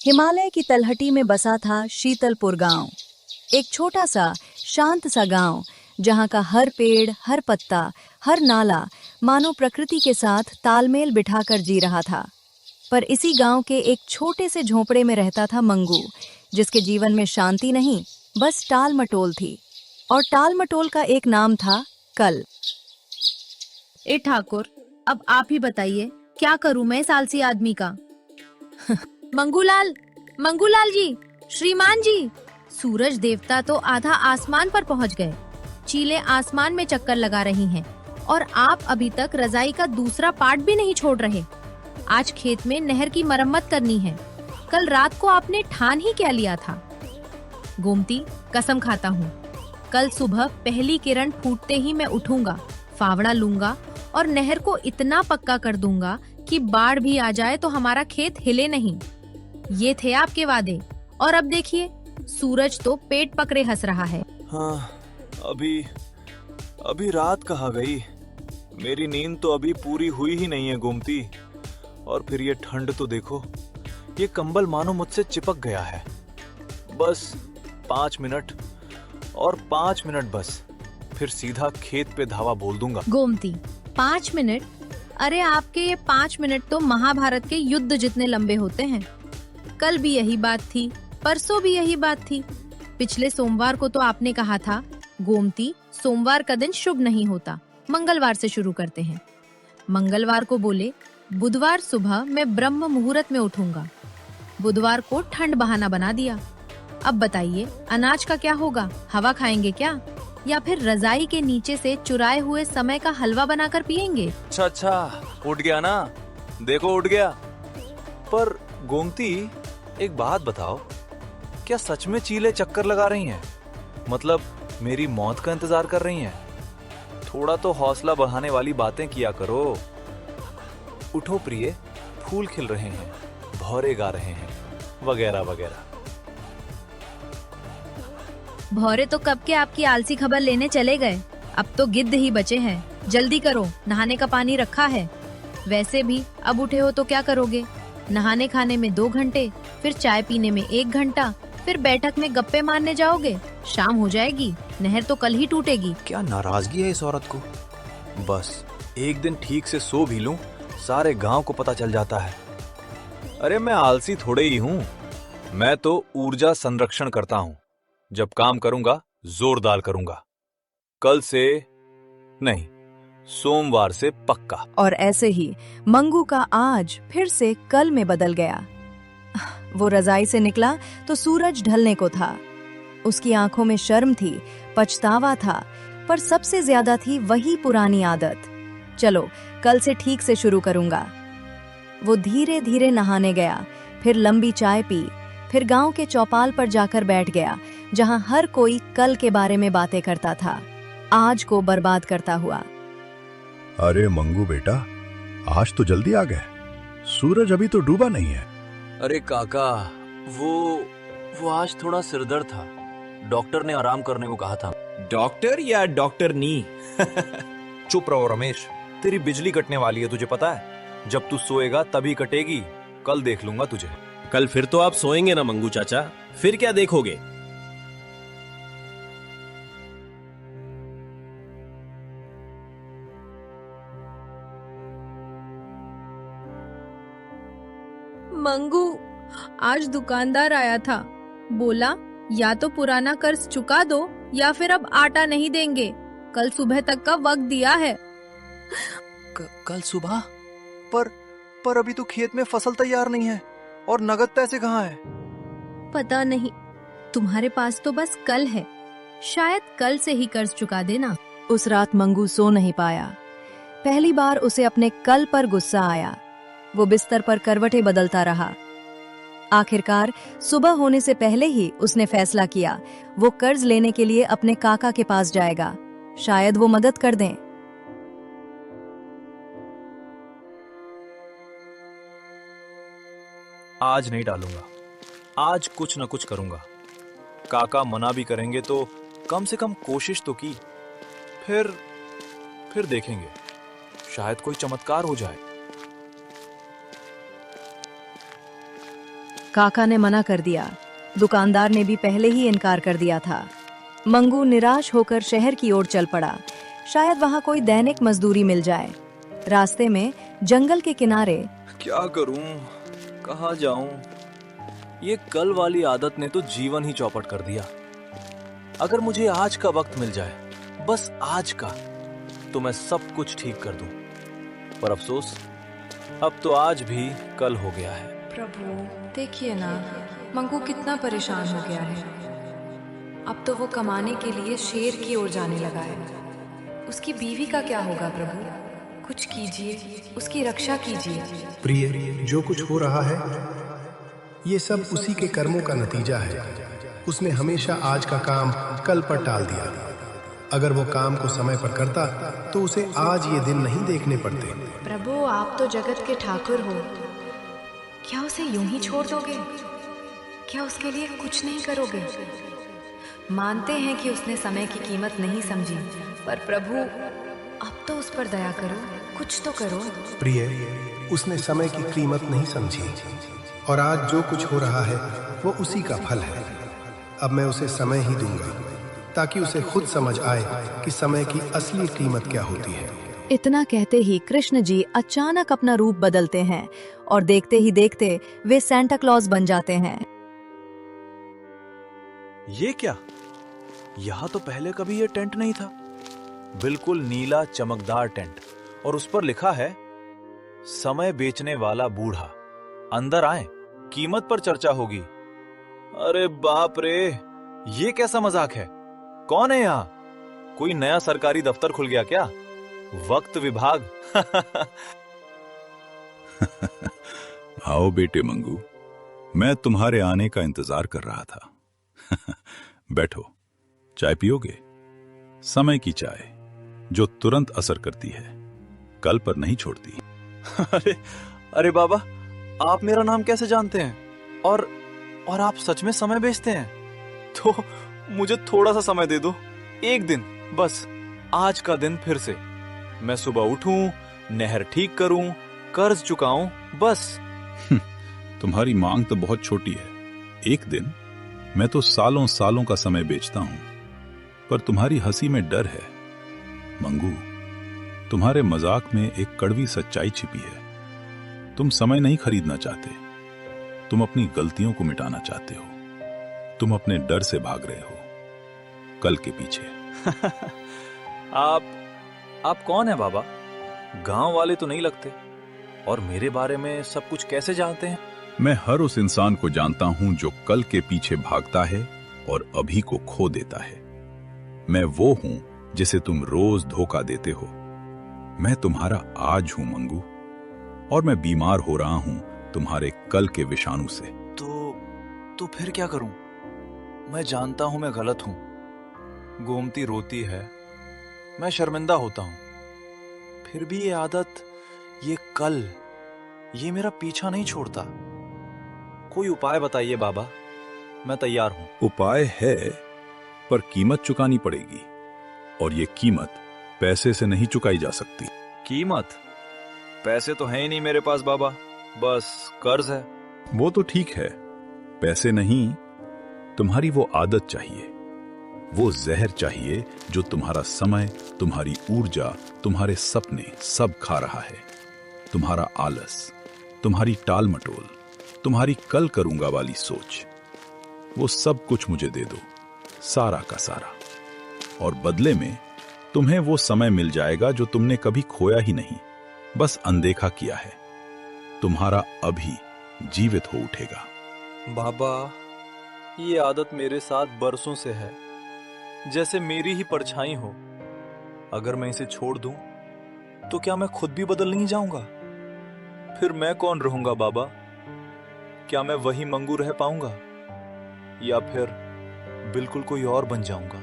हिमालय की तलहटी में बसा था शीतलपुर गांव। एक छोटा सा शांत सा गांव जहां का हर पेड़, हर पत्ता, हर नाला मानो प्रकृति के साथ तालमेल बिठाकर जी रहा था। पर इसी गांव के एक छोटे से झोंपड़े में रहता था मंगू, जिसके जीवन में शांति नहीं, बस टाल मटोल थी। और टाल मटोल का एक नाम था कल। ए ठाकुर, अब आप ही बताइए, क्या करूं मैं इस आलसी आदमी का। मंगूलाल, मंगूलाल जी, श्रीमान जी। सूरज देवता तो आधा आसमान पर पहुंच गए, चीलें आसमान में चक्कर लगा रही हैं, और आप अभी तक रजाई का दूसरा पार्ट भी नहीं छोड़ रहे। आज खेत में नहर की मरम्मत करनी है। कल रात को आपने ठान ही क्या लिया था? गोमती, कसम खाता हूँ, कल सुबह पहली किरण फूटते ही मैं उठूंगा, फावड़ा लूंगा और नहर को इतना पक्का कर दूंगा कि बाढ़ भी आ जाए तो हमारा खेत हिले नहीं। ये थे आपके वादे, और अब देखिए, सूरज तो पेट पकड़े हंस रहा है। हाँ, अभी रात कहाँ गई? मेरी नींद तो अभी पूरी हुई ही नहीं है गोमती। और फिर ये ठंड तो देखो, ये कंबल मानो मुझसे चिपक गया है। बस 5 मिनट, और 5 मिनट बस, फिर सीधा खेत पे धावा बोल दूंगा। गोमती, 5 मिनट? अरे आपके ये 5 मिनट तो महाभारत के युद्ध जितने लंबे होते हैं। कल भी यही बात थी, परसों भी यही बात थी। पिछले सोमवार को तो आपने कहा था, गोमती, सोमवार का दिन शुभ नहीं होता, मंगलवार से शुरू करते हैं। मंगलवार को बोले, बुधवार सुबह मैं ब्रह्म मुहूर्त में उठूंगा। बुधवार को ठंड बहाना बना दिया। अब बताइए, अनाज का क्या होगा? हवा खाएंगे क्या, या फिर रजाई के नीचे से चुराए हुए समय का हलवा बनाकर पिएंगे? अच्छा, उठ गया ना? देखो उठ गया। पर गोमती, एक बात बताओ, क्या सच में चीलें चक्कर लगा रही हैं? मतलब मेरी मौत का इंतजार कर रही हैं? थोड़ा तो हौसला बढ़ाने वाली बातें किया करो। उठो प्रिय, फूल खिल रहे हैं, भौरे गा रहे हैं, वगैरह वगैरह। भौरे तो कब के आपकी आलसी खबर लेने चले गए, अब तो गिद्ध ही बचे हैं। जल्दी करो, नहाने का पानी रखा है। वैसे भी अब उठे हो तो क्या करोगे? नहाने खाने में 2 घंटे, फिर चाय पीने में 1 घंटा, फिर बैठक में गप्पे मारने जाओगे, शाम हो जाएगी, नहर तो कल ही टूटेगी। क्या नाराजगी है इस औरत को? बस एक दिन ठीक से सो भी लूं, सारे गांव को पता चल जाता है। अरे मैं आलसी थोड़े ही हूं, मैं तो ऊर्जा संरक्षण करता हूं। जब काम करूंगा, जोरदार करूंगा। कल से नहीं, सोमवार से पक्का। और ऐसे ही मंगू का आज फिर से कल में बदल गया। वो रजाई से निकला तो सूरज ढलने को था। उसकी आंखों में शर्म थी, पछतावा था, पर सबसे ज्यादा थी वही पुरानी आदत, चलो कल से ठीक से शुरू करूंगा। वो धीरे धीरे नहाने गया, फिर लंबी चाय पी, फिर गांव के चौपाल पर जाकर बैठ गया, जहां हर कोई कल के बारे में बातें करता था, आज को बर्बाद करता हुआ। अरे मंगू बेटा, आज तो जल्दी आ गए, सूरज अभी तो डूबा नहीं है। अरे काका, वो आज थोड़ा सिरदर्द था, डॉक्टर ने आराम करने को कहा था। डॉक्टर या डॉक्टर नी? चुप रहो रमेश, तेरी बिजली कटने वाली है, तुझे पता है? जब तू सोएगा तभी कटेगी, कल देख लूंगा तुझे। कल फिर तो आप सोएंगे ना मंगू चाचा, फिर क्या देखोगे? मंगू, आज दुकानदार आया था, बोला या तो पुराना कर्ज चुका दो या फिर अब आटा नहीं देंगे। कल सुबह तक का वक्त दिया है। कल सुबह? पर अभी तो खेत में फसल तैयार नहीं है, और नगद पैसे कहाँ है? पता नहीं, तुम्हारे पास तो बस कल है, शायद कल से ही कर्ज चुका देना। उस रात मंगू सो नहीं पाया। पहली बार उसे अपने कल पर गुस्सा आया। वो बिस्तर पर करवटें बदलता रहा। आखिरकार सुबह होने से पहले ही उसने फैसला किया, वो कर्ज लेने के लिए अपने काका के पास जाएगा, शायद वो मदद कर दें। आज नहीं डालूंगा, आज कुछ न कुछ करूंगा। काका मना भी करेंगे तो कम से कम कोशिश तो की। फिर देखेंगे, शायद कोई चमत्कार हो जाए। काका ने मना कर दिया। दुकानदार ने भी पहले ही इनकार कर दिया था। मंगू निराश होकर शहर की ओर चल पड़ा। शायद वहां कोई दैनिक मजदूरी मिल जाए। रास्ते में जंगल के किनारे क्या करूं, कहाँ जाऊं? ये कल वाली आदत ने तो जीवन ही चौपट कर दिया। अगर मुझे आज का वक्त मिल जाए, बस आज का, तो मैं सब कुछ ठीक कर दूं। पर अफसोस, अब तो आज भी कल हो गया है। प्रभु देखिए ना, मंगू कितना परेशान हो गया है। अब तो वो कमाने के लिए शेर की ओर जाने लगा है। उसकी बीवी का क्या होगा प्रभु? कुछ कीजिए, उसकी रक्षा कीजिए। प्रिय, जो कुछ हो रहा है ये सब उसी के कर्मों का नतीजा है। उसने हमेशा आज का काम कल पर टाल दिया। अगर वो काम को समय पर करता तो उसे आज ये दिन नहीं देखने पड़ते। प्रभु आप तो जगत के ठाकुर हो, क्या उसे यूं ही छोड़ दोगे? क्या उसके लिए कुछ नहीं करोगे? मानते हैं कि उसने समय की कीमत नहीं समझी, पर प्रभु अब तो उस पर दया करो, कुछ तो करो। प्रिय, उसने समय की कीमत नहीं समझी और आज जो कुछ हो रहा है वो उसी का फल है। अब मैं उसे समय ही दूंगा ताकि उसे खुद समझ आए कि समय की असली कीमत क्या होती है। इतना कहते ही कृष्ण जी अचानक अपना रूप बदलते हैं और देखते ही देखते वे सांता क्लॉज बन जाते हैं। ये क्या? यहाँ तो पहले कभी ये टेंट नहीं था। बिल्कुल नीला चमकदार टेंट, और उस पर लिखा है समय बेचने वाला बूढ़ा, अंदर आए, कीमत पर चर्चा होगी। अरे बाप रे, ये कैसा मजाक है? कौन है यहाँ? कोई नया सरकारी दफ्तर खुल गया क्या? वक्त विभाग। आओ बेटे मंगू, मैं तुम्हारे आने का इंतजार कर रहा था। बैठो, चाय पियोगे? समय की चाय जो तुरंत असर करती है, कल पर नहीं छोड़ती। अरे बाबा, आप मेरा नाम कैसे जानते हैं? और आप सच में समय बेचते हैं? तो मुझे थोड़ा सा समय दे दो, एक दिन बस। आज का दिन फिर से मैं सुबह उठूं, नहर ठीक करूं, कर्ज चुकाऊं, बस। तुम्हारी मांग तो बहुत छोटी है। एक दिन? मैं तो सालों सालों का समय बेचता हूं, पर तुम्हारी हंसी में डर है। मंगू, तुम्हारे मजाक में एक कड़वी सच्चाई छिपी है। तुम समय नहीं खरीदना चाहते, तुम अपनी गलतियों को मिटाना चाहते हो। तुम अपने डर से भाग रहे हो, कल के पीछे। आप कौन है बाबा? गांव वाले तो नहीं लगते, और मेरे बारे में सब कुछ कैसे जानते हैं? मैं हर उस इंसान को जानता हूं जो कल के पीछे भागता है और अभी को खो देता है। मैं वो हूं जिसे तुम रोज धोखा देते हो। मैं तुम्हारा आज हूं मंगू, और मैं बीमार हो रहा हूं तुम्हारे कल के विषाणु से। तो फिर क्या करूं? मैं जानता हूं मैं गलत हूं। गोमती रोती है, मैं शर्मिंदा होता हूं, फिर भी ये आदत, ये कल, ये मेरा पीछा नहीं छोड़ता। कोई उपाय बताइए बाबा, मैं तैयार हूं। उपाय है, पर कीमत चुकानी पड़ेगी, और ये कीमत पैसे से नहीं चुकाई जा सकती। कीमत? पैसे तो है ही नहीं मेरे पास बाबा, बस कर्ज है। वो तो ठीक है, पैसे नहीं, तुम्हारी वो आदत चाहिए, वो जहर चाहिए जो तुम्हारा समय, तुम्हारी ऊर्जा, तुम्हारे सपने सब खा रहा है। तुम्हारा आलस, तुम्हारी टाल मटोल, तुम्हारी कल करूंगा वाली सोच, वो सब कुछ मुझे दे दो, सारा का सारा, और बदले में तुम्हें वो समय मिल जाएगा जो तुमने कभी खोया ही नहीं, बस अनदेखा किया है। तुम्हारा अभी जीवित हो उठेगा। बाबा, ये आदत मेरे साथ बरसों से है, जैसे मेरी ही परछाई हो। अगर मैं इसे छोड़ दूं, तो क्या मैं खुद भी बदल नहीं जाऊंगा? फिर मैं कौन रहूंगा बाबा? क्या मैं वही मंगू रह पाऊंगा, या फिर बिल्कुल कोई और बन जाऊंगा?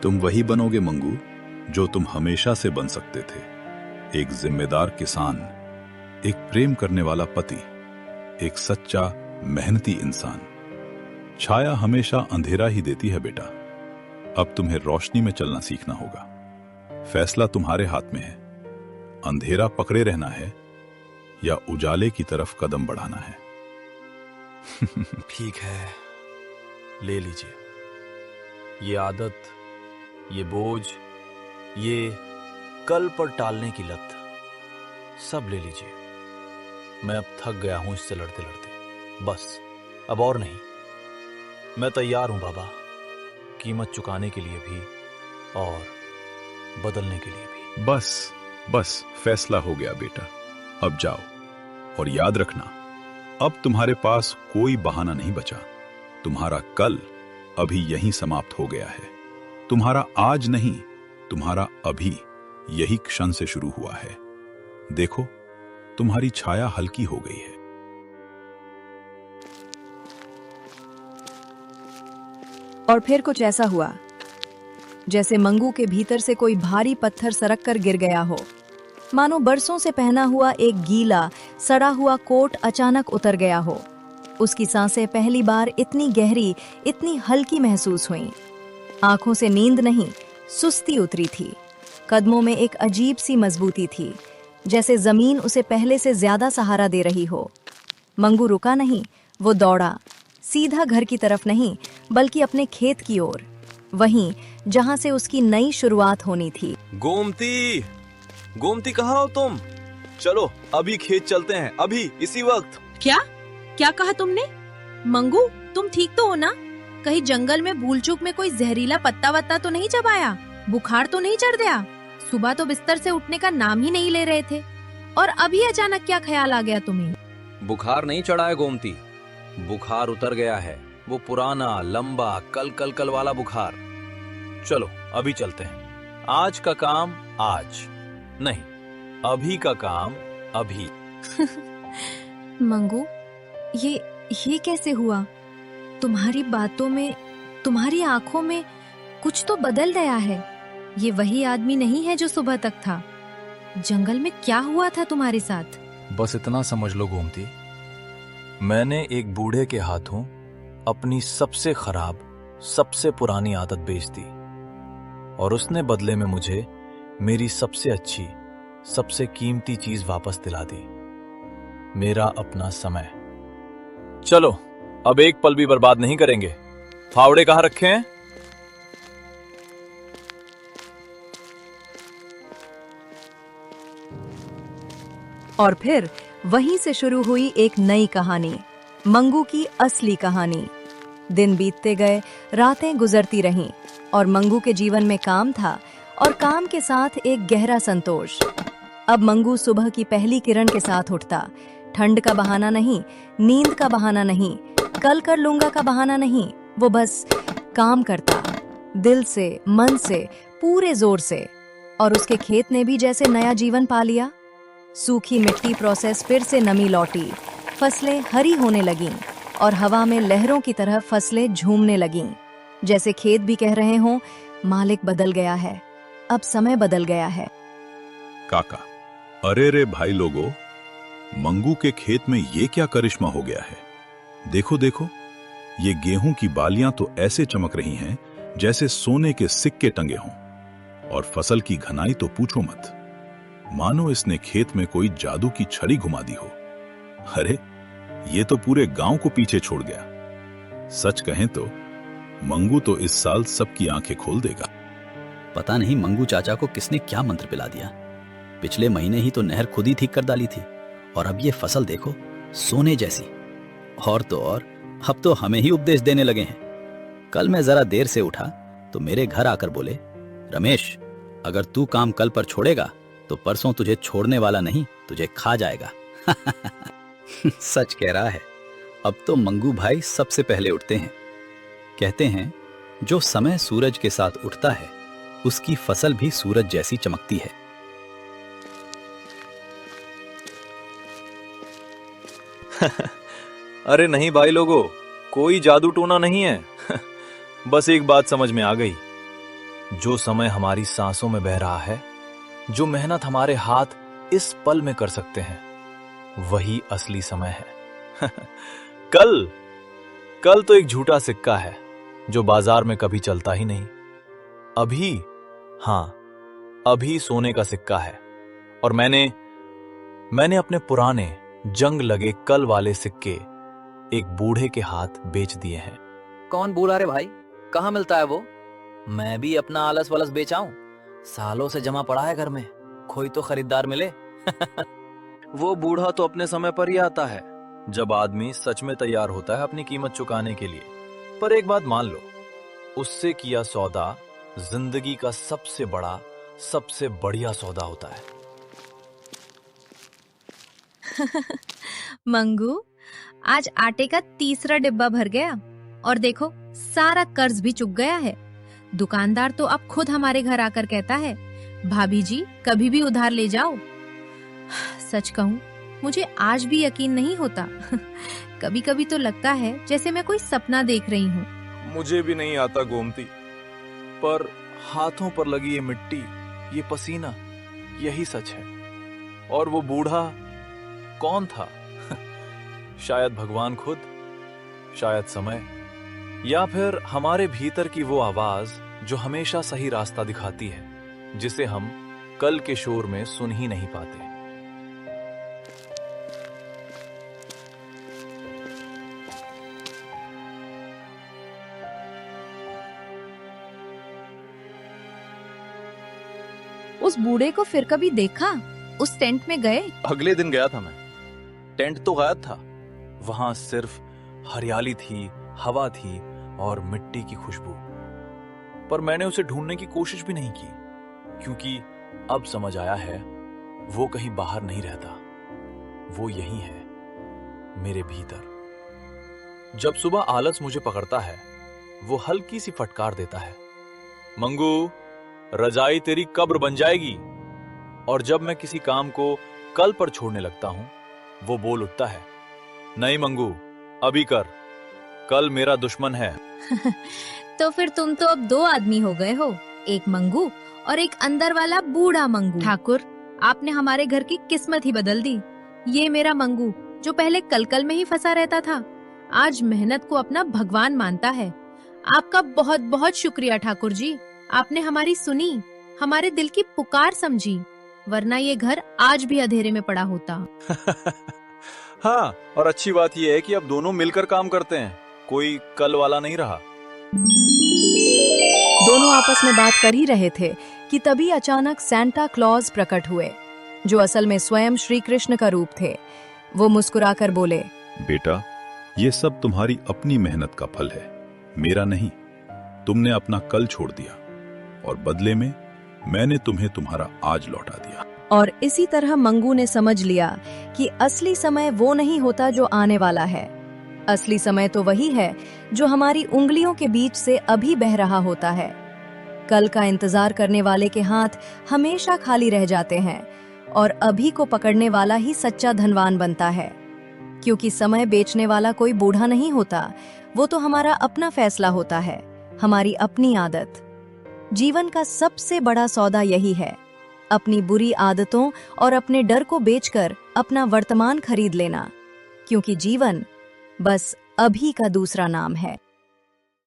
तुम वही बनोगे मंगू जो तुम हमेशा से बन सकते थे। एक जिम्मेदार किसान, एक प्रेम करने वाला पति, एक सच्चा मेहनती इंसान। छाया हमेशा अंधेरा ही देती है बेटा। अब तुम्हें रोशनी में चलना सीखना होगा। फैसला तुम्हारे हाथ में है। अंधेरा पकड़े रहना है या उजाले की तरफ कदम बढ़ाना है। ठीक है, ले लीजिए। ये आदत, ये बोझ, ये कल पर टालने की लत, सब ले लीजिए। मैं अब थक गया हूं इससे लड़ते लड़ते, बस अब और नहीं। मैं तैयार हूं बाबा, कीमत चुकाने के लिए भी और बदलने के लिए भी। बस बस फैसला हो गया बेटा, अब जाओ। और याद रखना, अब तुम्हारे पास कोई बहाना नहीं बचा। तुम्हारा कल अभी यहीं समाप्त हो गया है। तुम्हारा आज नहीं, तुम्हारा अभी यही क्षण से शुरू हुआ है। देखो, तुम्हारी छाया हल्की हो गई है। और फिर कुछ ऐसा हुआ जैसे मंगू के भीतर से कोई भारी पत्थर सरक कर गिर गया हो। मानो बरसों से पहना हुआ एक गीला, सड़ा हुआ कोट अचानक उतर गया हो। उसकी सांसें पहली बार इतनी गहरी, इतनी हल्की महसूस हुईं। आंखों से नींद नहीं, सुस्ती उतरी थी। कदमों में एक अजीब सी मजबूती थी, जैसे जमीन उसे पहले से ज्यादा सहारा दे रही हो। मंगू रुका नहीं, वो दौड़ा, सीधा घर की तरफ नहीं, बल्कि अपने खेत की ओर, वहीं जहां से उसकी नई शुरुआत होनी थी। गोमती, गोमती कहाँ हो तुम? चलो अभी खेत चलते हैं, अभी इसी वक्त। क्या क्या कहा तुमने? मंगू, तुम ठीक तो हो ना? कहीं जंगल में भूल चूक में कोई जहरीला पत्ता वत्ता तो नहीं चबाया? बुखार तो नहीं चढ़ गया? सुबह तो बिस्तर से उठने का नाम ही नहीं ले रहे थे, और अभी अचानक क्या ख्याल आ गया तुम्हें? बुखार नहीं चढ़ा है गोमती, बुखार उतर गया है। वो पुराना, लंबा, कल कल कल वाला बुखार। चलो अभी चलते हैं। आज का काम आज नहीं, अभी का काम अभी। मंगू, ये कैसे हुआ? तुम्हारी बातों में, तुम्हारी आंखों में कुछ तो बदल गया है। ये वही आदमी नहीं है जो सुबह तक था। जंगल में क्या हुआ था तुम्हारे साथ? बस इतना समझ लो गोमती, मैंने एक बूढ़े के हाथों अपनी सबसे खराब, सबसे पुरानी आदत बेच दी, और उसने बदले में मुझे मेरी सबसे अच्छी, सबसे कीमती चीज वापस दिला दी, मेरा अपना समय। चलो अब एक पल भी बर्बाद नहीं करेंगे। फावड़े कहाँ रखे हैं? और फिर वहीं से शुरू हुई एक नई कहानी, मंगू की असली कहानी। दिन बीतते गए, रातें गुजरती रहीं, और मंगू के जीवन में काम था, और काम के साथ एक गहरा संतोष। अब मंगू सुबह की पहली किरण के साथ उठता। ठंड का बहाना नहीं, नींद का बहाना नहीं, कल कर लूंगा का बहाना नहीं, वो बस काम करता, दिल से, मन से, पूरे जोर से। और उसके खेत ने भी जैसे नया जीवन पा लिया। सूखी मिट्टी प्रोसेस फिर से नमी लौटी, फसलें हरी होने लगीं, और हवा में लहरों की तरह फसलें झूमने लगीं, जैसे खेत भी कह रहे हों, मालिक बदल गया है, अब समय बदल गया है। काका, अरे रे भाई लोगों, मंगू के खेत में ये क्या करिश्मा हो गया है? देखो देखो, ये गेहूं की बालियां तो ऐसे चमक रही हैं जैसे सोने के सिक्के टंगे हों, और फसल की घनाई तो पूछो मत, मानो इसने खेत में कोई जादू की छड़ी घुमा दी हो। अरे ये तो पूरे गांव को पीछे छोड़ गया। सच कहें तो मंगू तो इस साल सबकी आंखें खोल देगा। पता नहीं मंगू चाचा को किसने क्या मंत्र पिला दिया। पिछले महीने ही तो नहर खुद ही ठीक कर डाली थी, और अब ये फसल देखो, सोने जैसी। और तो और, अब तो हमें ही उपदेश देने लगे हैं। कल मैं जरा देर से उठा तो मेरे घर आकर बोले, रमेश, अगर तू काम कल पर छोड़ेगा तो परसों तुझे छोड़ने वाला नहीं, तुझे खा जाएगा। सच कह रहा है। अब तो मंगू भाई सबसे पहले उठते हैं। कहते हैं, जो समय सूरज के साथ उठता है उसकी फसल भी सूरज जैसी चमकती है। अरे नहीं भाई लोगों, कोई जादू टोना नहीं है। बस एक बात समझ में आ गई, जो समय हमारी सांसों में बह रहा है, जो मेहनत हमारे हाथ इस पल में कर सकते हैं, वही असली समय है। कल तो एक झूठा सिक्का है जो बाजार में कभी चलता ही नहीं। अभी, हां, अभी सोने का सिक्का है। और मैंने अपने पुराने जंग लगे कल वाले सिक्के एक बूढ़े के हाथ बेच दिए हैं। कौन बूढ़ा रे भाई? कहाँ मिलता है वो? मैं भी अपना आलस वलस बेचाऊं? सालों से जमा पड़ा है घर में, कोई तो खरीदार मिले। वो बूढ़ा तो अपने समय पर ही आता है, जब आदमी सच में तैयार होता है अपनी कीमत चुकाने के लिए। पर एक बात मान लो, उससे किया सौदा जिंदगी का सबसे बड़ा, सबसे बढ़िया सौदा होता है। मंगू, आज आटे का तीसरा डिब्बा भर गया और देखो सारा कर्ज भी चुक गया है। दुकानदार तो अब खुद हमारे घर आकर कहता है, भाभी जी कभी भी उधार ले जाओ। सच कहूँ, मुझे आज भी यकीन नहीं होता। कभी कभी तो लगता है जैसे मैं कोई सपना देख रही हूँ। मुझे भी नहीं आता गोमती, पर हाथों पर लगी ये मिट्टी, ये पसीना, यही सच है। और वो बूढ़ा कौन था? शायद भगवान खुद, शायद समय, या फिर हमारे भीतर की वो आवाज जो हमेशा सही रास्ता दिखाती है, जिसे हम कल के शोर में सुन ही नहीं पाते। उस बूढ़े को फिर कभी देखा? उस टेंट में गए? अगले दिन गया था मैं। टेंट तो गायब था, वहां सिर्फ हरियाली थी, हवा थी और मिट्टी की खुशबू। पर मैंने उसे ढूंढने की कोशिश भी नहीं की, क्योंकि अब समझ आया है वो कहीं बाहर नहीं रहता, वो यही है, मेरे भीतर। जब सुबह आलस मुझे पकड़ता है, वो हल्की सी फटकार देता है, मंगू, रजाई तेरी कब्र बन जाएगी। और जब मैं किसी काम को कल पर छोड़ने लगता हूं, वो बोल उठता है, नहीं मंगू, अभी कर, कल मेरा दुश्मन है। तो फिर तुम तो अब दो आदमी हो गए हो, एक मंगू और एक अंदर वाला बूढ़ा मंगू। ठाकुर, आपने हमारे घर की किस्मत ही बदल दी। ये मेरा मंगू जो पहले कल में ही फंसा रहता था, आज मेहनत को अपना भगवान मानता है। आपका बहुत बहुत शुक्रिया ठाकुर जी, आपने हमारी सुनी, हमारे दिल की पुकार समझी, वरना ये घर आज भी अंधेरे में पड़ा होता। हाँ, और अच्छी बात यह है कि अब दोनों मिलकर काम करते हैं, कोई कल वाला नहीं रहा। दोनों आपस में बात कर ही रहे थे कि तभी अचानक सैंटा क्लॉज प्रकट हुए, जो असल में स्वयं श्री कृष्ण का रूप थे। वो मुस्कुराकर बोले, बेटा, ये सब तुम्हारी अपनी मेहनत का फल है, मेरा नहीं। तुमने अपना कल छोड़ दिया और बदले में मैंने तुम्हें तुम्हारा आज लौटा दिया। और इसी तरह मंगू ने समझ लिया कि असली समय वो नहीं होता जो आने वाला है। असली समय तो वही है जो हमारी उंगलियों के बीच से अभी बह रहा होता है। कल का इंतजार करने वाले के हाथ हमेशा खाली रह जाते हैं और अभी को पकड़ने वाला ही सच्चा धनवान बनता है। क्योंकि समय बेचने वाला कोई बूढ़ा नहीं होता, वो तो हमारा अपना फैसला होता है, हमारी अपनी आदत। जीवन का सबसे बड़ा सौदा यही है, अपनी बुरी आदतों और अपने डर को बेचकर अपना वर्तमान खरीद लेना, क्योंकि जीवन बस अभी का दूसरा नाम है।